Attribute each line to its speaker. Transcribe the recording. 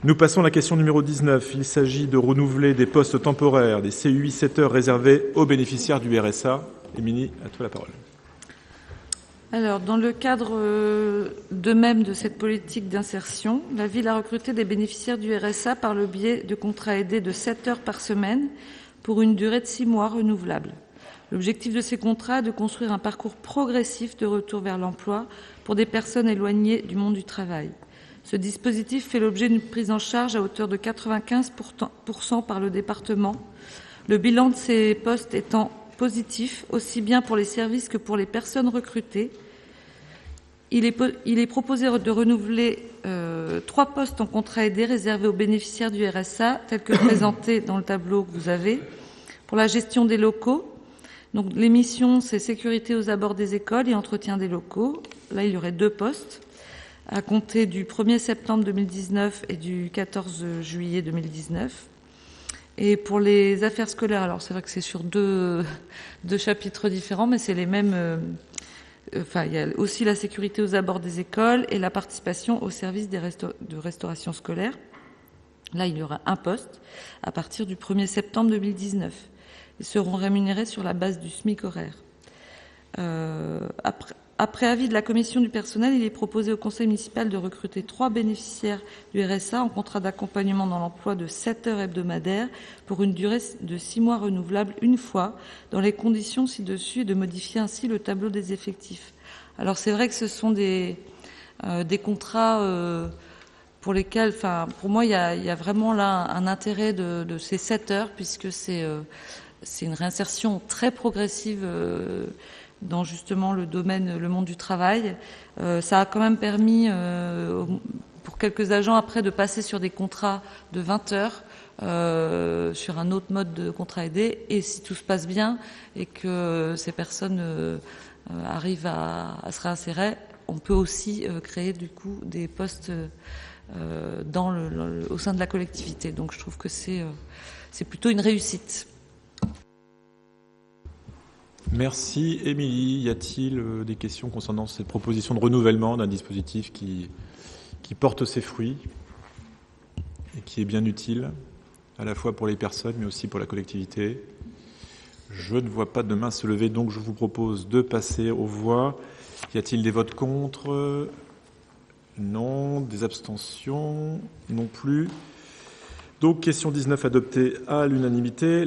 Speaker 1: Nous passons à la question numéro 19. Il s'agit de renouveler des postes temporaires, des CUI 7 heures réservés aux bénéficiaires du RSA. Émilie, à toi la parole.
Speaker 2: Alors, dans le cadre de même de cette politique d'insertion, la ville a recruté des bénéficiaires du RSA par le biais de contrats aidés de 7 heures par semaine pour une durée de 6 mois renouvelable. L'objectif de ces contrats est de construire un parcours progressif de retour vers l'emploi pour des personnes éloignées du monde du travail. Ce dispositif fait l'objet d'une prise en charge à hauteur de 95% par le département. Le bilan de ces postes étant positif, aussi bien pour les services que pour les personnes recrutées. Il est proposé de renouveler 3 postes en contrat aidé réservés aux bénéficiaires du RSA, tels que présentés dans le tableau que vous avez. Pour la gestion des locaux, donc les missions, c'est sécurité aux abords des écoles et entretien des locaux. Là, il y aurait 2 postes à compter du 1er septembre 2019 et du 14 juillet 2019. Et pour les affaires scolaires, alors c'est vrai que c'est sur deux chapitres différents, mais c'est les mêmes. Il y a aussi la sécurité aux abords des écoles et la participation au service de restauration scolaire. Là, il y aura 1 poste à partir du 1er septembre 2019. Ils seront rémunérés sur la base du SMIC horaire. Après avis de la commission du personnel, il est proposé au conseil municipal de recruter 3 bénéficiaires du RSA en contrat d'accompagnement dans l'emploi de 7 heures hebdomadaires pour une durée de 6 mois renouvelable une fois, dans les conditions ci-dessus, et de modifier ainsi le tableau des effectifs. Alors c'est vrai que ce sont des contrats pour lesquels, pour moi, il y a vraiment là un intérêt de ces 7 heures, puisque c'est une réinsertion très progressive dans justement le monde du travail. Ça a quand même permis pour quelques agents après de passer sur des contrats de 20 heures sur un autre mode de contrat aidé, et si tout se passe bien et que ces personnes arrivent à se réinsérer, on peut aussi créer du coup des postes au sein de la collectivité. Donc je trouve que c'est plutôt une réussite.
Speaker 1: Merci Émilie. Y a-t-il des questions concernant cette proposition de renouvellement d'un dispositif qui porte ses fruits et qui est bien utile à la fois pour les personnes mais aussi pour la collectivité? Je ne vois pas de main se lever, donc je vous propose de passer aux voix. Y a-t-il des votes contre? Non. Des abstentions? Non plus. Donc question 19 adoptée à l'unanimité.